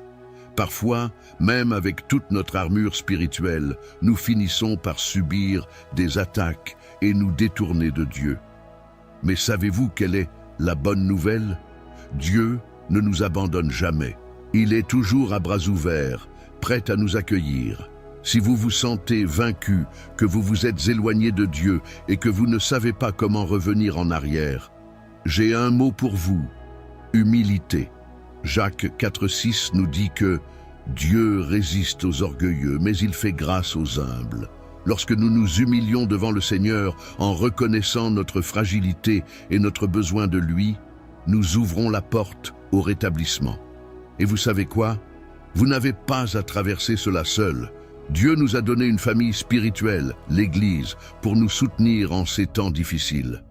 Parfois, même avec toute notre armure spirituelle, nous finissons par subir des attaques et nous détourner de Dieu. Mais savez-vous quelle est la bonne nouvelle? Dieu ne nous abandonne jamais. Il est toujours à bras ouverts, prêt à nous accueillir. Si vous vous sentez vaincu, que vous vous êtes éloigné de Dieu et que vous ne savez pas comment revenir en arrière, j'ai un mot pour vous, humilité. Jacques 4,6 nous dit que Dieu résiste aux orgueilleux, mais il fait grâce aux humbles. Lorsque nous nous humilions devant le Seigneur en reconnaissant notre fragilité et notre besoin de lui, nous ouvrons la porte au rétablissement. Et vous savez quoi? Vous n'avez pas à traverser cela seul. Dieu nous a donné une famille spirituelle, l'Église, pour nous soutenir en ces temps difficiles.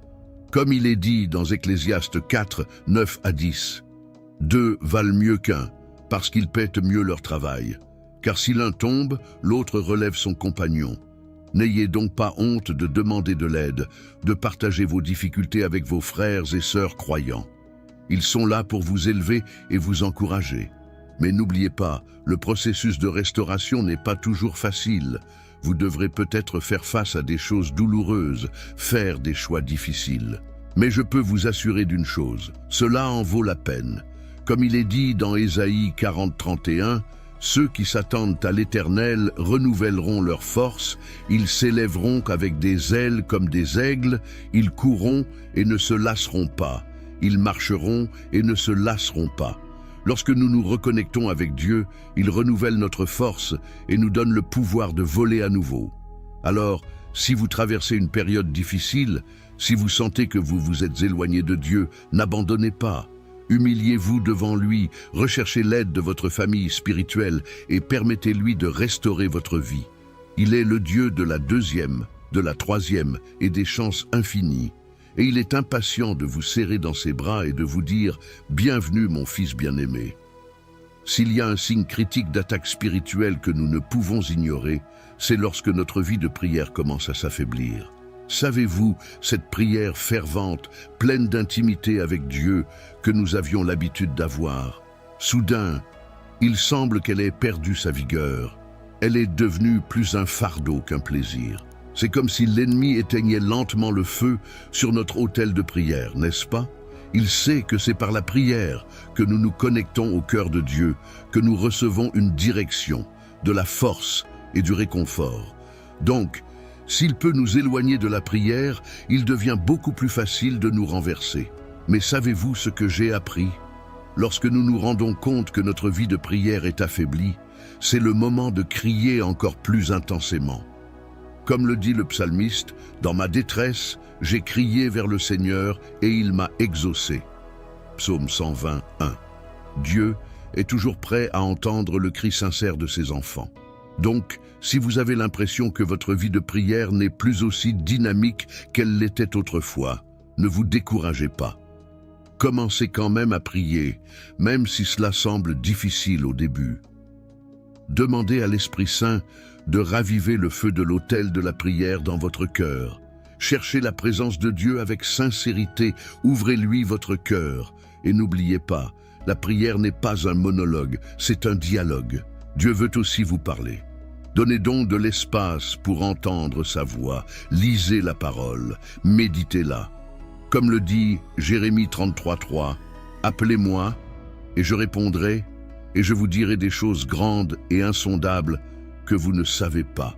Comme il est dit dans Ecclésiaste 4, 9 à 10, « Deux valent mieux qu'un, parce qu'ils paient mieux leur travail. Car si l'un tombe, l'autre relève son compagnon. N'ayez donc pas honte de demander de l'aide, de partager vos difficultés avec vos frères et sœurs croyants. Ils sont là pour vous élever et vous encourager. Mais n'oubliez pas, le processus de restauration n'est pas toujours facile. Vous devrez peut-être faire face à des choses douloureuses, faire des choix difficiles. Mais je peux vous assurer d'une chose, cela en vaut la peine. Comme il est dit dans Ésaïe 40, 31, « Ceux qui s'attendent à l'Éternel renouvelleront leurs forces, ils s'élèveront avec des ailes comme des aigles, ils courront et ne se lasseront pas, ils marcheront et ne se lasseront pas. » Lorsque nous nous reconnectons avec Dieu, il renouvelle notre force et nous donne le pouvoir de voler à nouveau. Alors, si vous traversez une période difficile, si vous sentez que vous vous êtes éloigné de Dieu, n'abandonnez pas. Humiliez-vous devant lui, recherchez l'aide de votre famille spirituelle et permettez-lui de restaurer votre vie. Il est le Dieu de la deuxième, de la troisième et des chances infinies. et il est impatient de vous serrer dans ses bras et de vous dire « Bienvenue mon fils bien-aimé ». S'il y a un signe critique d'attaque spirituelle que nous ne pouvons ignorer, c'est lorsque notre vie de prière commence à s'affaiblir. Savez-vous, cette prière fervente, pleine d'intimité avec Dieu, que nous avions l'habitude d'avoir, soudain, il semble qu'elle ait perdu sa vigueur. Elle est devenue plus un fardeau qu'un plaisir. C'est comme si l'ennemi éteignait lentement le feu sur notre autel de prière, n'est-ce pas? Il sait que c'est par la prière que nous nous connectons au cœur de Dieu, que nous recevons une direction, de la force et du réconfort. Donc, s'il peut nous éloigner de la prière, il devient beaucoup plus facile de nous renverser. Mais savez-vous ce que j'ai appris? Lorsque nous nous rendons compte que notre vie de prière est affaiblie, c'est le moment de crier encore plus intensément. Comme le dit le psalmiste, « Dans ma détresse, j'ai crié vers le Seigneur et il m'a exaucé. » Psaume 121. Dieu est toujours prêt à entendre le cri sincère de ses enfants. Donc, si vous avez l'impression que votre vie de prière n'est plus aussi dynamique qu'elle l'était autrefois, ne vous découragez pas. Commencez quand même à prier, même si cela semble difficile au début. Demandez à l'Esprit Saint de raviver le feu de l'autel de la prière dans votre cœur. Cherchez la présence de Dieu avec sincérité, ouvrez-lui votre cœur. Et n'oubliez pas, la prière n'est pas un monologue, c'est un dialogue. Dieu veut aussi vous parler. Donnez donc de l'espace pour entendre sa voix, lisez la parole, méditez-la. Comme le dit Jérémie 33:3, « Appelez-moi, et je répondrai, et je vous dirai des choses grandes et insondables que vous ne savez pas. »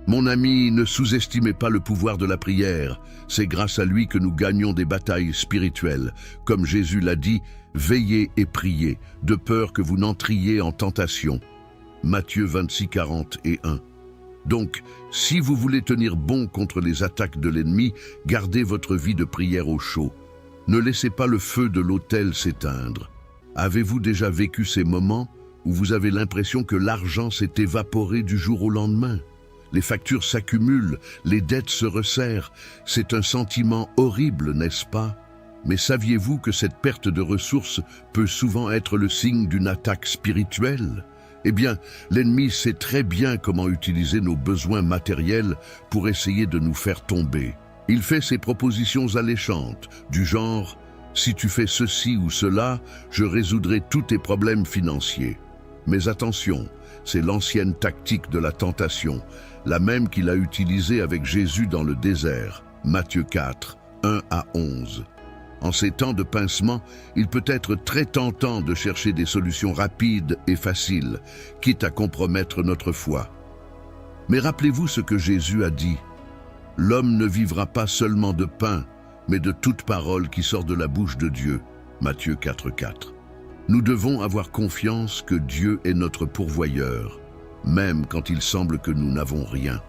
Mon ami, ne sous-estimez pas le pouvoir de la prière. C'est grâce à lui que nous gagnons des batailles spirituelles. Comme Jésus l'a dit, « Veillez et priez, de peur que vous n'entriez en tentation. » Matthieu 26:41. Donc, si vous voulez tenir bon contre les attaques de l'ennemi, gardez votre vie de prière au chaud. Ne laissez pas le feu de l'autel s'éteindre. Avez-vous déjà vécu ces moments où vous avez l'impression que l'argent s'est évaporé du jour au lendemain? Les factures s'accumulent, les dettes se resserrent. C'est un sentiment horrible, n'est-ce pas? Mais saviez-vous que cette perte de ressources peut souvent être le signe d'une attaque spirituelle? Eh bien, l'ennemi sait très bien comment utiliser nos besoins matériels pour essayer de nous faire tomber. Il fait ses propositions alléchantes, du genre « Si tu fais ceci ou cela, je résoudrai tous tes problèmes financiers. » Mais attention, c'est l'ancienne tactique de la tentation, la même qu'il a utilisée avec Jésus dans le désert, Matthieu 4, 1-11. En ces temps de pincement, il peut être très tentant de chercher des solutions rapides et faciles, quitte à compromettre notre foi. Mais rappelez-vous ce que Jésus a dit. « L'homme ne vivra pas seulement de pain, mais de toute parole qui sort de la bouche de Dieu. » Matthieu 4,4. Nous devons avoir confiance que Dieu est notre pourvoyeur, même quand il semble que nous n'avons rien.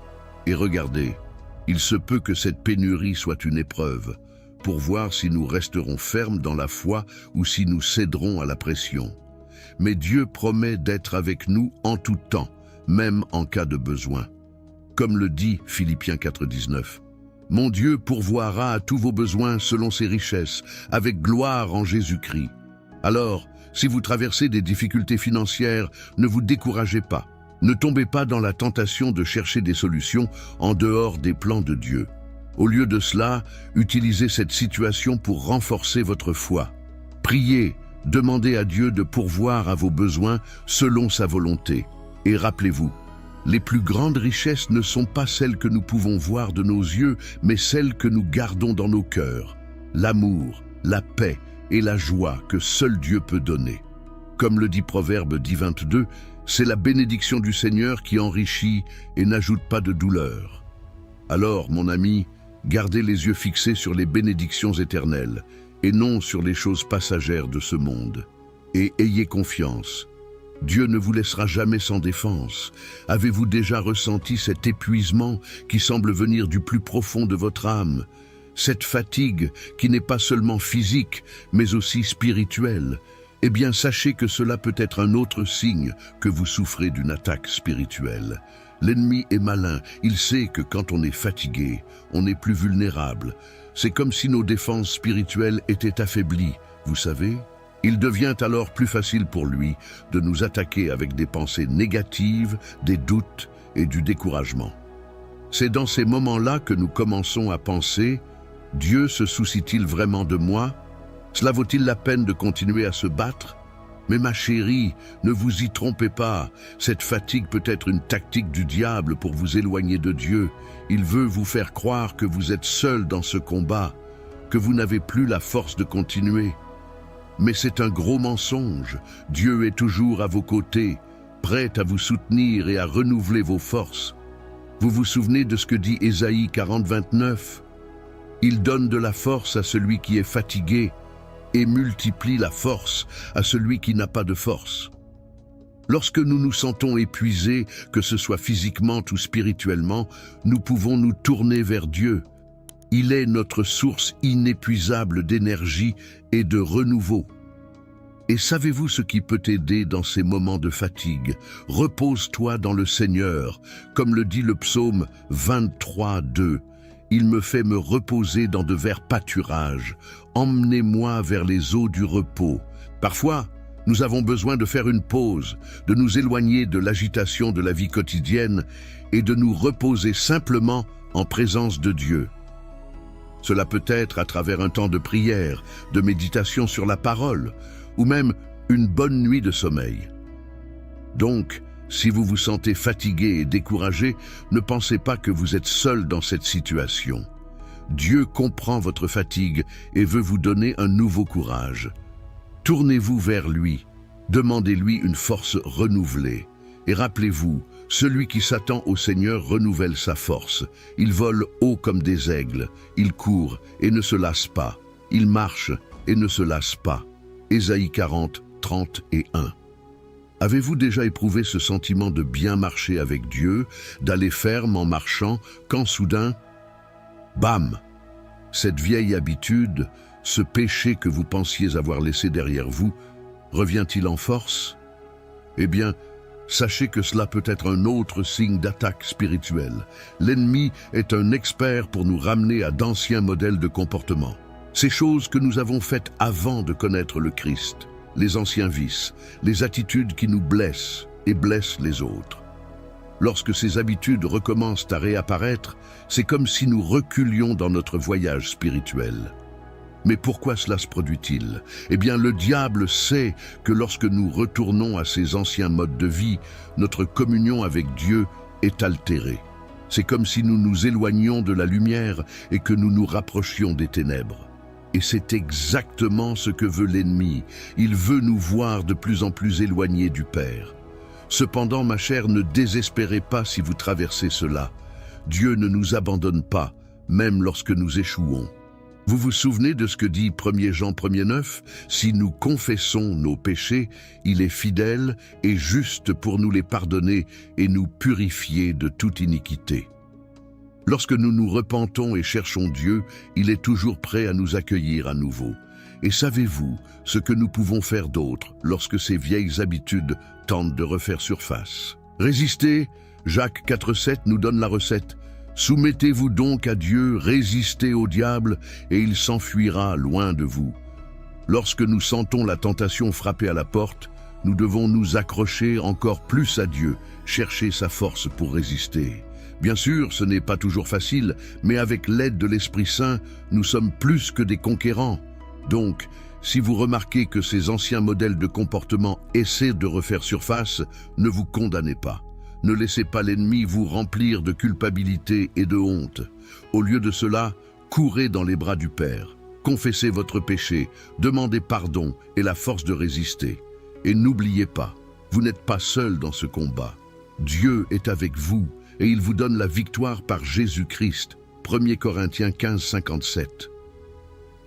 Et regardez, il se peut que cette pénurie soit une épreuve, pour voir si nous resterons fermes dans la foi ou si nous céderons à la pression. Mais Dieu promet d'être avec nous en tout temps, même en cas de besoin. Comme le dit Philippiens 4,19. « Mon Dieu pourvoira à tous vos besoins selon ses richesses, avec gloire en Jésus-Christ. » Alors, si vous traversez des difficultés financières, ne vous découragez pas. Ne tombez pas dans la tentation de chercher des solutions en dehors des plans de Dieu. Au lieu de cela, utilisez cette situation pour renforcer votre foi. Priez, demandez à Dieu de pourvoir à vos besoins selon sa volonté. Et rappelez-vous, les plus grandes richesses ne sont pas celles que nous pouvons voir de nos yeux, mais celles que nous gardons dans nos cœurs. L'amour, la paix et la joie que seul Dieu peut donner. Comme le dit Proverbe 10:22, c'est la bénédiction du Seigneur qui enrichit et n'ajoute pas de douleur. Alors, mon ami, gardez les yeux fixés sur les bénédictions éternelles et non sur les choses passagères de ce monde. Et ayez confiance. Dieu ne vous laissera jamais sans défense. Avez-vous déjà ressenti cet épuisement qui semble venir du plus profond de votre âme? Cette fatigue qui n'est pas seulement physique, mais aussi spirituelle? Eh bien, sachez que cela peut être un autre signe que vous souffrez d'une attaque spirituelle. L'ennemi est malin, il sait que quand on est fatigué, on est plus vulnérable. C'est comme si nos défenses spirituelles étaient affaiblies, vous savez? Il devient alors plus facile pour lui de nous attaquer avec des pensées négatives, des doutes et du découragement. C'est dans ces moments-là que nous commençons à penser « Dieu se soucie-t-il vraiment de moi? Cela vaut-il la peine de continuer à se battre ?» Mais ma chérie, ne vous y trompez pas, cette fatigue peut être une tactique du diable pour vous éloigner de Dieu. Il veut vous faire croire que vous êtes seul dans ce combat, que vous n'avez plus la force de continuer. Mais c'est un gros mensonge. Dieu est toujours à vos côtés, prêt à vous soutenir et à renouveler vos forces. Vous vous souvenez de ce que dit Ésaïe 40, 29 ? Il donne de la force à celui qui est fatigué et multiplie la force à celui qui n'a pas de force. Lorsque nous nous sentons épuisés, que ce soit physiquement ou spirituellement, nous pouvons nous tourner vers Dieu. Il est notre source inépuisable d'énergie et de renouveau. Et savez-vous ce qui peut t'aider dans ces moments de fatigue? Repose-toi dans le Seigneur, comme le dit le psaume 23, 2. Il me fait me reposer dans de verts pâturages. Emmenez-moi vers les eaux du repos. Parfois, nous avons besoin de faire une pause, de nous éloigner de l'agitation de la vie quotidienne et de nous reposer simplement en présence de Dieu. Cela peut être à travers un temps de prière, de méditation sur la parole, ou même une bonne nuit de sommeil. Donc, si vous vous sentez fatigué et découragé, ne pensez pas que vous êtes seul dans cette situation. Dieu comprend votre fatigue et veut vous donner un nouveau courage. Tournez-vous vers lui, demandez-lui une force renouvelée. Et rappelez-vous, celui qui s'attend au Seigneur renouvelle sa force. Il vole haut comme des aigles, il court et ne se lasse pas, il marche et ne se lasse pas. Ésaïe 40, 30 et 1. Avez-vous déjà éprouvé ce sentiment de bien marcher avec Dieu, d'aller ferme en marchant, quand soudain, bam, cette vieille habitude, ce péché que vous pensiez avoir laissé derrière vous, revient-il en force? Eh bien, sachez que cela peut être un autre signe d'attaque spirituelle. L'ennemi est un expert pour nous ramener à d'anciens modèles de comportement. Ces choses que nous avons faites avant de connaître le Christ, les anciens vices, les attitudes qui nous blessent et blessent les autres. Lorsque ces habitudes recommencent à réapparaître, c'est comme si nous reculions dans notre voyage spirituel. Mais pourquoi cela se produit-il? Eh bien, le diable sait que lorsque nous retournons à ces anciens modes de vie, notre communion avec Dieu est altérée. C'est comme si nous nous éloignions de la lumière et que nous nous rapprochions des ténèbres. Et c'est exactement ce que veut l'ennemi. Il veut nous voir de plus en plus éloignés du Père. Cependant, ma chère, ne désespérez pas si vous traversez cela. Dieu ne nous abandonne pas, même lorsque nous échouons. Vous vous souvenez de ce que dit 1 Jean 1,9 ? Si nous confessons nos péchés, il est fidèle et juste pour nous les pardonner et nous purifier de toute iniquité. Lorsque nous nous repentons et cherchons Dieu, il est toujours prêt à nous accueillir à nouveau. Et savez-vous ce que nous pouvons faire d'autre lorsque ces vieilles habitudes tentent de refaire surface? Résistez, Jacques 4,7 nous donne la recette. Soumettez-vous donc à Dieu, résistez au diable, et il s'enfuira loin de vous. Lorsque nous sentons la tentation frapper à la porte, nous devons nous accrocher encore plus à Dieu, chercher sa force pour résister. Bien sûr, ce n'est pas toujours facile, mais avec l'aide de l'Esprit Saint, nous sommes plus que des conquérants. Donc, si vous remarquez que ces anciens modèles de comportement essaient de refaire surface, ne vous condamnez pas. Ne laissez pas l'ennemi vous remplir de culpabilité et de honte. Au lieu de cela, courez dans les bras du Père. Confessez votre péché, demandez pardon et la force de résister. Et n'oubliez pas, vous n'êtes pas seul dans ce combat. Dieu est avec vous et il vous donne la victoire par Jésus-Christ. 1 Corinthiens 15, 57.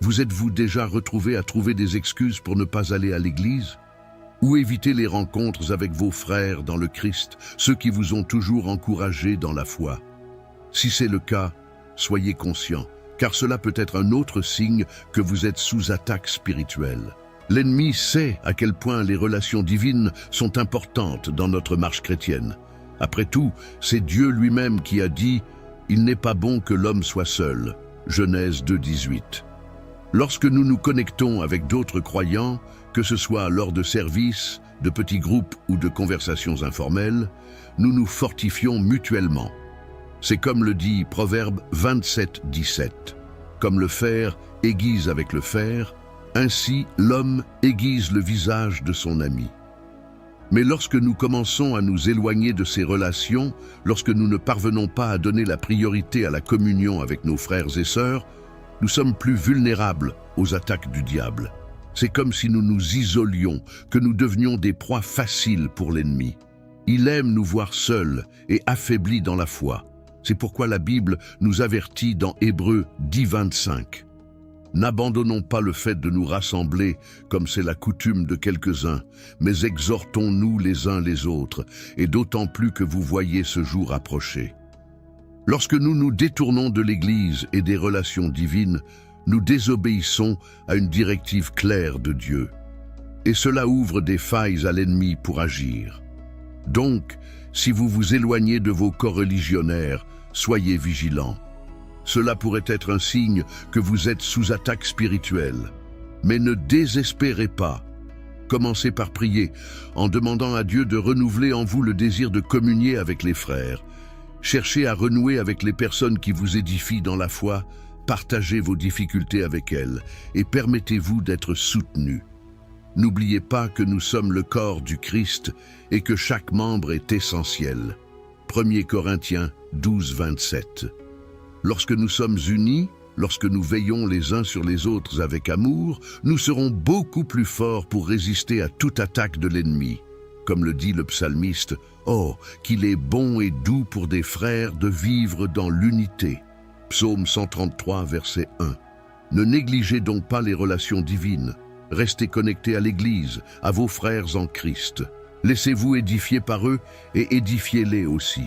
Vous êtes-vous déjà retrouvé à trouver des excuses pour ne pas aller à l'église? Ou éviter les rencontres avec vos frères dans le Christ, ceux qui vous ont toujours encouragé dans la foi? Si c'est le cas, soyez conscients, car cela peut être un autre signe que vous êtes sous attaque spirituelle. L'ennemi sait à quel point les relations divines sont importantes dans notre marche chrétienne. Après tout, c'est Dieu lui-même qui a dit « Il n'est pas bon que l'homme soit seul » Genèse 2,18. Lorsque nous nous connectons avec d'autres croyants, que ce soit lors de services, de petits groupes ou de conversations informelles, nous nous fortifions mutuellement. C'est comme le dit Proverbe 27,17. Comme le fer aiguise avec le fer, ainsi l'homme aiguise le visage de son ami. Mais lorsque nous commençons à nous éloigner de ces relations, lorsque nous ne parvenons pas à donner la priorité à la communion avec nos frères et sœurs, nous sommes plus vulnérables aux attaques du diable. C'est comme si nous nous isolions, que nous devenions des proies faciles pour l'ennemi. Il aime nous voir seuls et affaiblis dans la foi. C'est pourquoi la Bible nous avertit dans Hébreux 10,25. N'abandonnons pas le fait de nous rassembler, comme c'est la coutume de quelques-uns, mais exhortons-nous les uns les autres, et d'autant plus que vous voyez ce jour approcher. Lorsque nous nous détournons de l'Église et des relations divines, nous désobéissons à une directive claire de Dieu. Et cela ouvre des failles à l'ennemi pour agir. Donc, si vous vous éloignez de vos coreligionnaires, soyez vigilants. Cela pourrait être un signe que vous êtes sous attaque spirituelle. Mais ne désespérez pas. Commencez par prier, en demandant à Dieu de renouveler en vous le désir de communier avec les frères. Cherchez à renouer avec les personnes qui vous édifient dans la foi, partagez vos difficultés avec elles et permettez-vous d'être soutenus. N'oubliez pas que nous sommes le corps du Christ et que chaque membre est essentiel. 1 Corinthiens 12,27. Lorsque nous sommes unis, lorsque nous veillons les uns sur les autres avec amour, nous serons beaucoup plus forts pour résister à toute attaque de l'ennemi. Comme le dit le psalmiste, « Oh, qu'il est bon et doux pour des frères de vivre dans l'unité » Psaume 133, verset 1. Ne négligez donc pas les relations divines. Restez connectés à l'Église, à vos frères en Christ. Laissez-vous édifier par eux et édifiez-les aussi.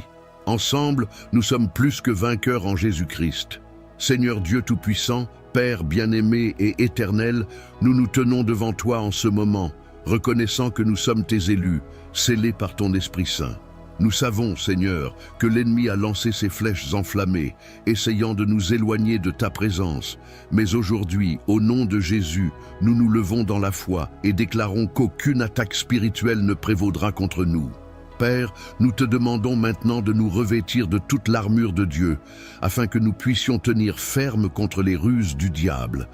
Ensemble, nous sommes plus que vainqueurs en Jésus-Christ. Seigneur Dieu Tout-Puissant, Père bien-aimé et éternel, nous nous tenons devant toi en ce moment, reconnaissant que nous sommes tes élus, scellés par ton Esprit Saint. Nous savons, Seigneur, que l'ennemi a lancé ses flèches enflammées, essayant de nous éloigner de ta présence. Mais aujourd'hui, au nom de Jésus, nous nous levons dans la foi et déclarons qu'aucune attaque spirituelle ne prévaudra contre nous. Père, nous te demandons maintenant de nous revêtir de toute l'armure de Dieu, afin que nous puissions tenir ferme contre les ruses du diable.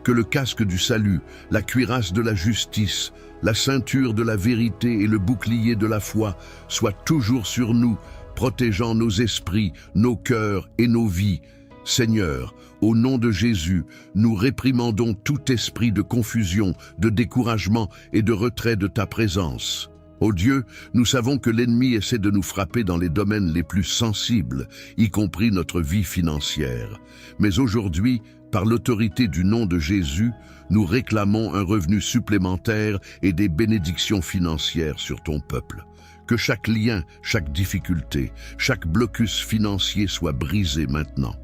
Que le casque du salut, la cuirasse de la justice, la ceinture de la vérité et le bouclier de la foi soient toujours sur nous, protégeant nos esprits, nos cœurs et nos vies. Seigneur, au nom de Jésus, nous réprimandons tout esprit de confusion, de découragement et de retrait de ta présence. Ô Dieu, nous savons que l'ennemi essaie de nous frapper dans les domaines les plus sensibles, y compris notre vie financière. Mais aujourd'hui, par l'autorité du nom de Jésus, nous réclamons un revenu supplémentaire et des bénédictions financières sur ton peuple. Que chaque lien, chaque difficulté, chaque blocus financier soit brisé maintenant.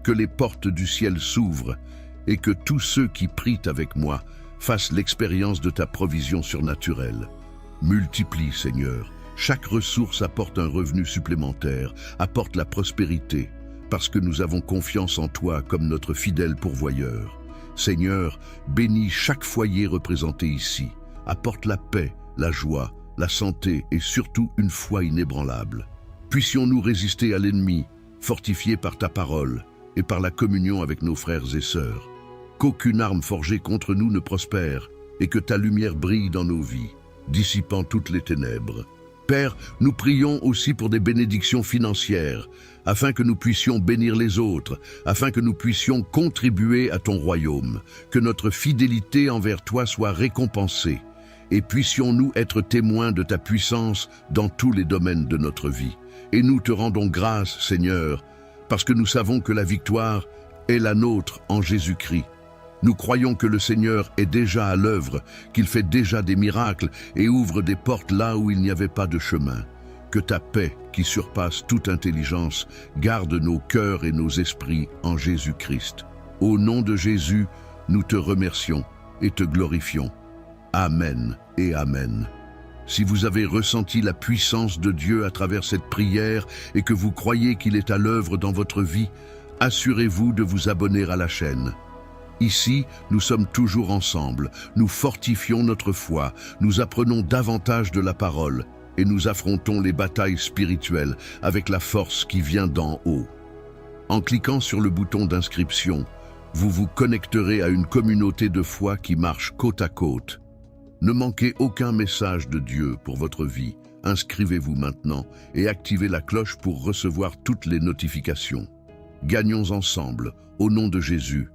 Que les portes du ciel s'ouvrent et que tous ceux qui prient avec moi fassent l'expérience de ta provision surnaturelle. Multiplie, Seigneur. Chaque ressource apporte un revenu supplémentaire, apporte la prospérité, parce que nous avons confiance en toi comme notre fidèle pourvoyeur. Seigneur, bénis chaque foyer représenté ici. Apporte la paix, la joie, la santé et surtout une foi inébranlable. Puissions-nous résister à l'ennemi, fortifiés par ta parole et par la communion avec nos frères et sœurs. Qu'aucune arme forgée contre nous ne prospère et que ta lumière brille dans nos vies, dissipant toutes les ténèbres. Père, nous prions aussi pour des bénédictions financières, afin que nous puissions bénir les autres, afin que nous puissions contribuer à ton royaume, que notre fidélité envers toi soit récompensée, et puissions-nous être témoins de ta puissance dans tous les domaines de notre vie. Et nous te rendons grâce, Seigneur, parce que nous savons que la victoire est la nôtre en Jésus-Christ. Nous croyons que le Seigneur est déjà à l'œuvre, qu'il fait déjà des miracles et ouvre des portes là où il n'y avait pas de chemin. Que ta paix, qui surpasse toute intelligence, garde nos cœurs et nos esprits en Jésus-Christ. Au nom de Jésus, nous te remercions et te glorifions. Amen et Amen. Si vous avez ressenti la puissance de Dieu à travers cette prière et que vous croyez qu'il est à l'œuvre dans votre vie, assurez-vous de vous abonner à la chaîne. Ici, nous sommes toujours ensemble, nous fortifions notre foi, nous apprenons davantage de la parole et nous affrontons les batailles spirituelles avec la force qui vient d'en haut. En cliquant sur le bouton d'inscription, vous vous connecterez à une communauté de foi qui marche côte à côte. Ne manquez aucun message de Dieu pour votre vie. Inscrivez-vous maintenant et activez la cloche pour recevoir toutes les notifications. Gagnons ensemble, au nom de Jésus.